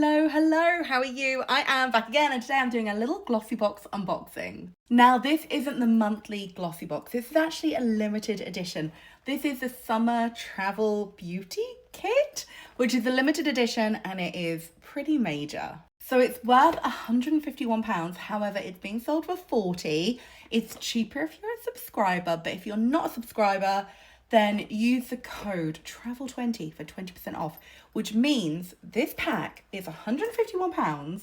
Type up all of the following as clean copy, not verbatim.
Hello, how are you? I am back again and today I'm doing a little Glossybox unboxing. Now this isn't the monthly Glossybox, this is actually a limited edition. This is the Summer Travel Beauty Kit, which is a limited edition and it is pretty major. So it's worth £151, however it's being sold for £40. It's cheaper if you're a subscriber, but if you're not a subscriber, then use the code TRAVEL20 for 20% off, which means this pack is £151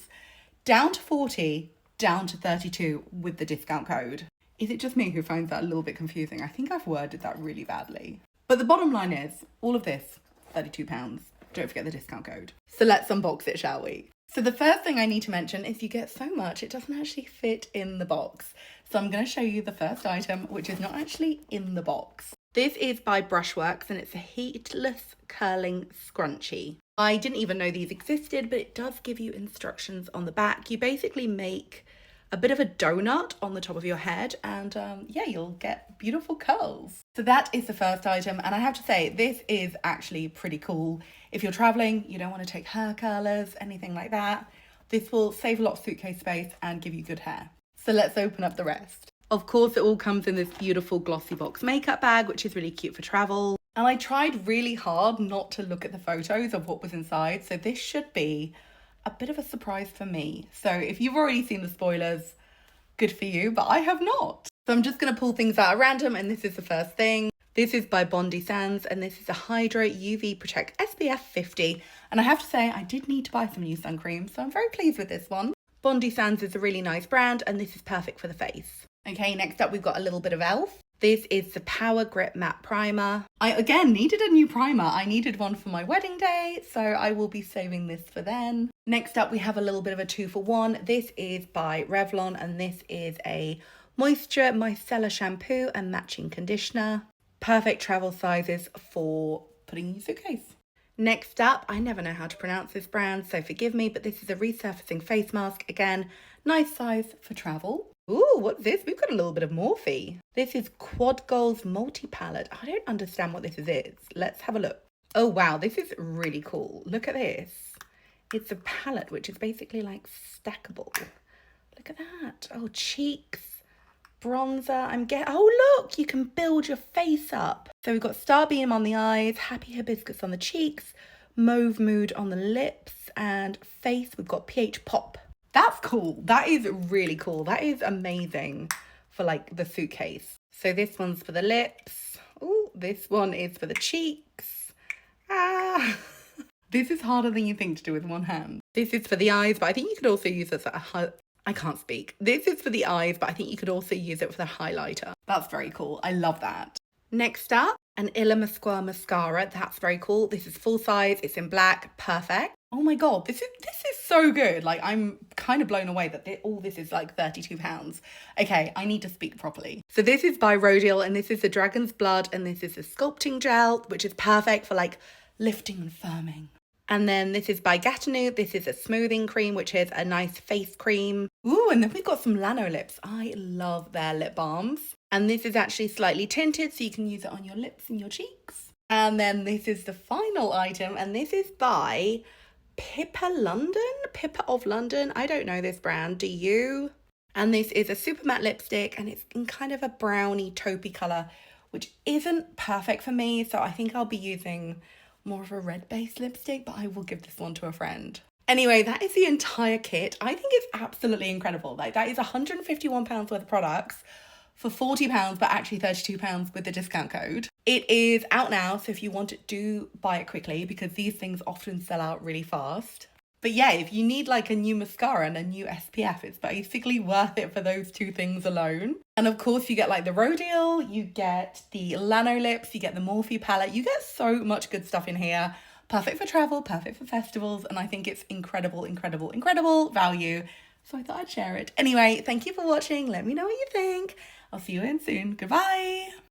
down to 40, down to 32 with the discount code. Is it just me who finds that a little bit confusing? I think I've worded that really badly. But the bottom line is, all of this, £32. Don't forget the discount code. So let's unbox it, shall we? So the first thing I need to mention is you get so much, it doesn't actually fit in the box. So I'm going to show you the first item, which is not actually in the box. This is by Brushworks and it's a heatless curling scrunchie. I didn't even know these existed, but it does give you instructions on the back. You basically make a bit of a donut on the top of your head and yeah, you'll get beautiful curls. So that is the first item, and I have to say this is actually pretty cool. If you're traveling, you don't want to take hair curlers, anything like that, this will save a lot of suitcase space and give you good hair. So let's open up the rest. Of course, it all comes in this beautiful Glossybox makeup bag, which is really cute for travel. And I tried really hard not to look at the photos of what was inside, so this should be a bit of a surprise for me. So if you've already seen the spoilers, good for you, but I have not. So I'm just going to pull things out at random, and this is the first thing. This is by Bondi Sands, and this is a Hydra UV Protect SPF 50. And I have to say, I did need to buy some new sun cream, so I'm very pleased with this one. Bondi Sands is a really nice brand, and this is perfect for the face. Okay, next up we've got a little bit of e.l.f. This is the Power Grip Matte Primer. I, again, needed a new primer. I needed one for my wedding day, so I will be saving this for then. Next up, we have a little bit of a 2-for-1. This is by Revlon, and this is a Moisture Micellar Shampoo and Matching Conditioner. Perfect travel sizes for putting in your suitcase. Next up, I never know how to pronounce this brand, so forgive me, but this is a resurfacing face mask. Again, nice size for travel. Ooh, what's this? We've got a little bit of Morphe. This is Quad Goals Multi-Palette. I don't understand what this is. Let's have a look. Oh, wow, this is really cool. Look at this. It's a palette, which is basically like stackable. Look at that. Oh, cheeks, bronzer. Oh, look, you can build your face up. So we've got Starbeam on the eyes, Happy Hibiscus on the cheeks, Mauve Mood on the lips, and face, we've got PH Pop. That's cool. That is really cool. That is amazing for like the suitcase. So this one's for the lips. Oh, this one is for the cheeks. Ah, this is harder than you think to do with one hand. This is for the eyes, but I think you could also use this I can't speak. This is for the eyes, but I think you could also use it for the highlighter. That's very cool. I love that. Next up, an Illamasqua mascara. That's very cool. This is full size. It's in black. Perfect. Oh my god, this is so good. Like, I'm kind of blown away that all this is like £32. Okay, I need to speak properly. So this is by Rodial, and this is the Dragon's Blood, and this is the sculpting gel, which is perfect for like lifting and firming. And then this is by Gatineau. This is a smoothing cream, which is a nice face cream. Ooh, and then we've got some Lano lips. I love their lip balms. And this is actually slightly tinted, so you can use it on your lips and your cheeks. And then this is the final item, and this is by Pippa of London. I don't know this brand, do you? And this is a super matte lipstick, and it's in kind of a browny taupey colour, which isn't perfect for me, so I think I'll be using more of a red based lipstick, but I will give this one to a friend. Anyway, that is the entire kit. I think it's absolutely incredible. Like, that is £151 worth of products for £40, but actually £32 with the discount code. It is out now, so if you want it, do buy it quickly because these things often sell out really fast. But yeah, if you need like a new mascara and a new SPF, it's basically worth it for those two things alone. And of course, you get like the Rodial, you get the Lano lips, you get the Morphe palette, you get so much good stuff in here. Perfect for travel, perfect for festivals, and I think it's incredible value. So I thought I'd share it. Anyway, thank you for watching. Let me know what you think. I'll see you in soon. Goodbye.